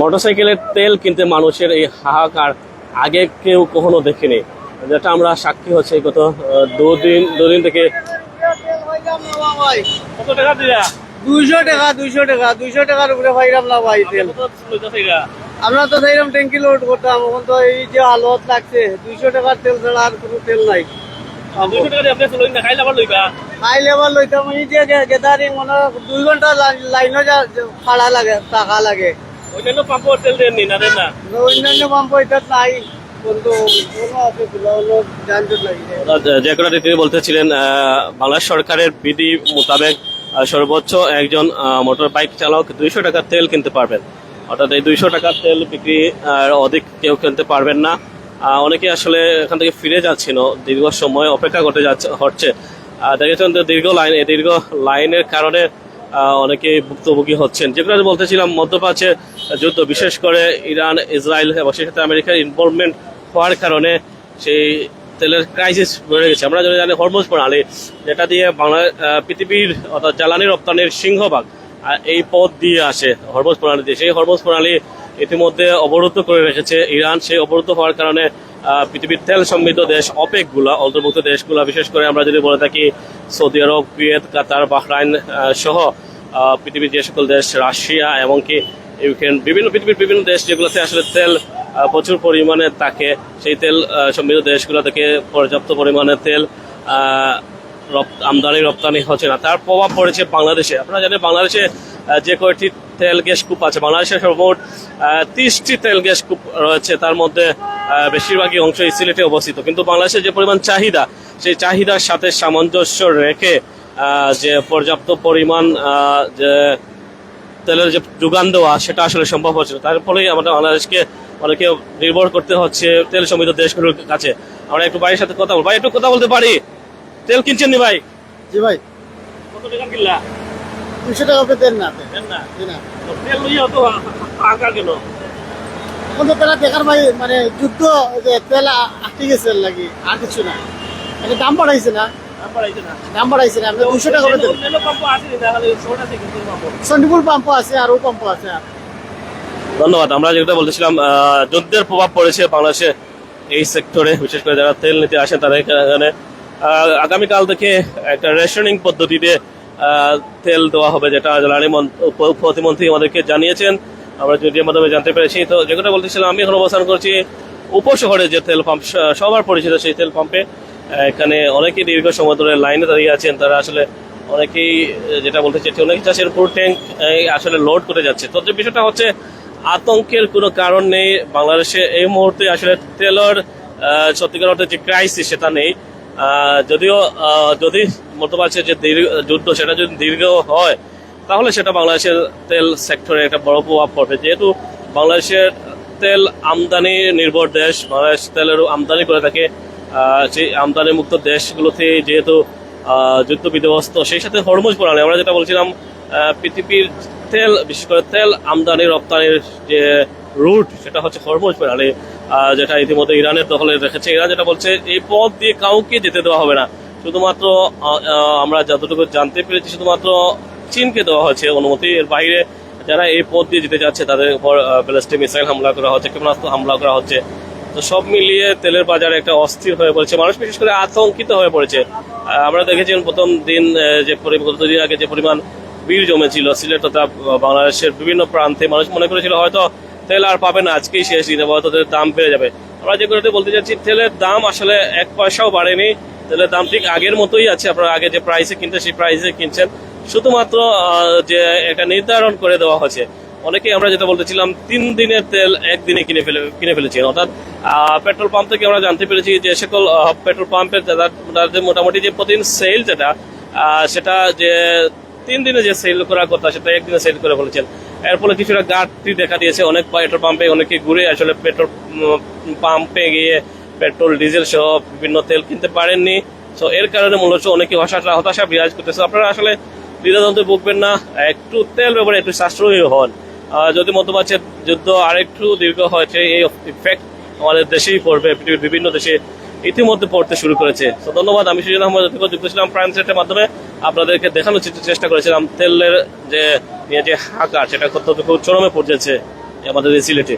মোটরসাইকেলের তেল কিনতে মানুষের এই হাহাকার আগে কেউ কখনো দেখেনি, যেটা আমরা সাক্ষী হচ্ছে গত দুদিন থেকে। কত টাকা দিয়া? 200 টাকার উপরে পাইলাম না ভাই তেল। আমরা তো চাইলাম ট্যাঙ্কি লোড করতাম, এখন তো এই যে হালত লাগছে 200 টাকার তেল ছাড়া আর কোনো তেল নাই। খাইলে আবার লইতাম, এই যে গেদারিং মানে 2 ঘন্টা লাইনও খাড়া লাগে, টাকা লাগে। অন্যান্য পাম্পের তেল দেননি না? দেন না? অন্যান্য পাম্প এটা নাই, কিন্তু কোনো আছে যানজট লাগে। যে কথা তিনি বলতেছিলেন, বাংলাদেশ সরকারের বিধি মোতাবেক সর্বোচ্চ একজন মোটর বাইক চালক 200 টাকার তেল কিনতে পারবেন। অর্থাৎ এই 200 টাকার তেল বিক্রি অধিক কেউ কিনতে পারবেন না। অনেকে আসলে এখান থেকে ফিরে যাচ্ছিল, দীর্ঘ সময় অপেক্ষা করতে হচ্ছে। দেখেছেন দীর্ঘ লাইনের কারণে অনেকে ভুক্তভোগী হচ্ছেন। যেগুলো বলতেছিলাম, মধ্যপ্রাচ্যের যুদ্ধ, বিশেষ করে ইরান, ইসরায়েল এবং সেক্ষেত্রে আমেরিকার ইনভলভমেন্ট হওয়ার কারণে সেই তেলের ক্রাইসিস বেড়ে গেছে। আমরা জানি হরমুজ প্রণালী, যেটা দিয়ে পৃথিবীর অর্থাৎ জ্বালানি রপ্তানির সিংহভাগ এই পথ দিয়ে আসে, হরমুজ প্রণালী দিয়ে। সেই হরমুজ প্রণালী ইতিমধ্যে অবরুদ্ধ করে রেখেছে ইরান। সেই অবরুদ্ধ হওয়ার কারণে পৃথিবীর তেল সমৃদ্ধ দেশ ওপেক গুলা, অন্তর্ভুক্ত দেশগুলা, বিশেষ করে আমরা যদি বলে থাকি সৌদি আরব, কুয়েত, কাতার, বাহরাইন সহ পৃথিবীর যে সকল দেশ, রাশিয়া এমনকি ইউক্রেন, পৃথিবীর বিভিন্ন দেশ যেগুলোতে আসলে তেল প্রচুর পরিমাণে থাকে, সেই তেল সমৃদ্ধ দেশগুলো থেকে পর্যাপ্ত পরিমাণে তেল আমদানি রপ্তানি হচ্ছে না। তার প্রভাব পড়েছে বাংলাদেশে। আপনারা জানেন বাংলাদেশে যে কয়টি তেল গ্যাস কূপ আছে, বাংলাদেশের সর্বমোট 30টি তেল গ্যাস কূপ রয়েছে। তার মধ্যে বেশিরভাগই অংশ সিলেটে অবস্থিত। কিন্তু বাংলাদেশের যে পরিমাণ চাহিদা, সেই চাহিদার সাথে সামঞ্জস্য রেখে যে পর্যাপ্ত পরিমাণ যে তেলের যে যোগান দেওয়া, সেটা আসলে সম্ভব হচ্ছে না। তার ফলেই আমাদের বাংলাদেশকে অনেকে নির্ভর করতে হচ্ছে তেল সমৃদ্ধ দেশগুলোর কাছে। আমরা একটু ভাইয়ের সাথে কথা বলবো। ভাই, একটু কথা বলতে পারি? তেল কিনছেন নি ভাই? জি ভাই। কত টাকা কিনলা? 200 টাকা করে দেন না। তেল লইয়া তো আঁকা কেন? এখন তো তারা বেকার ভাই, মানে যুদ্ধ, যে তেল আটকে গেছে লাগি, আর কিছু না। মানে দাম বাড়াইছে না, দাম বাড়াইছে না। 200 টাকা করে দেন। সন্ডিপুর পাম্প আছে, আরও পাম্প আছে। ধন্যবাদ। আমরা যেটা বলতেছিলাম, যুদ্ধের প্রভাব পড়েছে বাংলাদেশে এই সেক্টরে, বিশেষ করে যারা তেল নিতে আসেন তারা এখানে আগামীকাল থেকে একটা রেশনিং পদ্ধতিতে তেল দেওয়া হবে, যেটা জ্বালানি প্রতিমন্ত্রী আমাদেরকে জানিয়েছেন। আমরা যদিও মাধ্যমে জানতে পেরেছি। তো যেটা বলতেছিলাম, আমি এখন অবস্থান করছি উপশহরে যে তেল পাম্প সবার পরিচিত, সেই তেল পাম্পে। এখানে অনেকেই দীর্ঘ সময় ধরে লাইনে দাঁড়িয়ে আছেন। তারা আসলে অনেকেই যেটা বলতে চাইছে, অনেক চাষের পুরো ট্যাঙ্ক আসলে লোড করে যাচ্ছে। তো যে বিষয়টা হচ্ছে, আতঙ্কের কোনো কারণ নেই বাংলাদেশে এই মুহূর্তে। আসলে তেলের সত্যিকার অর্থে যে ক্রাইসিস, সেটা নেই। যদিও যদি মধ্যপ্রাচ্যের যে যুদ্ধ, সেটা যদি দীর্ঘ হয়, তাহলে সেটা বাংলাদেশের তেল সেক্টরে একটা বড় প্রভাব পড়বে। যেহেতু বাংলাদেশের তেল আমদানি নির্ভর দেশ, বাংলাদেশ তেলের আমদানি করে থাকে। সেই আমদানি মুক্ত দেশগুলোতে যেহেতু যুদ্ধ বিধ্বস্ত, সেই সাথে হরমুজ প্রণালী, আমরা যেটা বলছিলাম, পৃথিবীর তেল, বিশেষ করে তেল আমদানি রপ্তানির যে রুট, সেটা হচ্ছে হরমুজ প্রণালী, যেটা ইতিমধ্যে ইরানের দখলে রেখেছে। ইরান যেটা বলছে, এই পথ দিয়ে কাউকে যেতে দেওয়া হবে না। শুধুমাত্র আমরা যতটুকু জানতে পেরেছি, শুধুমাত্র চীনকে দেওয়া হয়েছে অনুমতি। এর বাইরে যারা এই পথ দিয়ে যেতে যাচ্ছে, তাদের উপর ব্যালিস্টিক মিসাইল হামলা করা হচ্ছে, ক্ষেপণাস্ত্র হামলা করা হচ্ছে। তো সব মিলিয়ে তেলের বাজারে একটা অস্থির হয়ে পড়েছে, মানুষ বিশেষ করে আতঙ্কিত হয়ে পড়েছে। আমরা দেখেছি প্রথম দিন যে দুদিন আগে যে পরিমাণ ভিড় জমেছিল সিলেট তথা বাংলাদেশের বিভিন্ন প্রান্তে, মানুষ মনে করেছিল হয়তো তেল আর পাবে না, আজকেই শেষ দিনে হয়তো তেলের দাম বেড়ে যাবে। আমরা যে কথাটি বলতে চাচ্ছি, তেলের দাম আসলে 1 পয়সাও বাড়েনি। তেলের দাম ঠিক আগের মতোই আছে। আপনারা আগে যে প্রাইসে কিনতেন, সেই প্রাইসে কিনছেন। শুধুমাত্র যে একটা নির্ধারণ করে দেওয়া হয়েছে। অনেকেই আমরা যেটা বলতেছিলাম, 3 দিনের তেল 1 দিনে কিনে ফেলেছেন। অর্থাৎ পেট্রোল পাম্প থেকে আমরা জানতে পেরেছি যে সকল পেট্রোল পাম্পের তাদের মোটামুটি যে প্রতিদিন সেল, সেটা যে 3 দিনে যে সেল করার কথা, সেটা 1 দিনে সেল করে ফেলেছেন। এর ফলে কিছুটা ঘাটতি দেখা দিয়েছে। অনেক পেট্রোল পাম্পে অনেকে ঘুরে আসলে পেট্রোল পাম্পে গিয়ে পেট্রোল, ডিজেল সহ বিভিন্ন তেল কিনতে পারেননি। তো এর কারণে মূলত অনেকে হতাশা বিরাজ করতেছে। আপনারা আসলে দ্বিধাদ্বন্দ্বে ভুগবেন না, একটু তেল ব্যাপারে একটু সাশ্রয়ী হন। যদি মধ্যপ্রাচ্যের যুদ্ধ আরেকটু দীর্ঘ হয়েছে, এই ইফেক্ট আমাদের দেশেই পড়বে, পৃথিবীর বিভিন্ন দেশে ইতিমধ্যে পড়তে শুরু করেছে। তো ধন্যবাদ। আমি সুজন আহমদ যুক্ত ছিলাম প্রাইম সেটের মাধ্যমে। আপনাদেরকে দেখানোর চেষ্টা করেছিলাম তেলের যে হাহাকার, সেটা কতটুকু চরমে পৌঁছেছে আমাদের এই সিলেটে।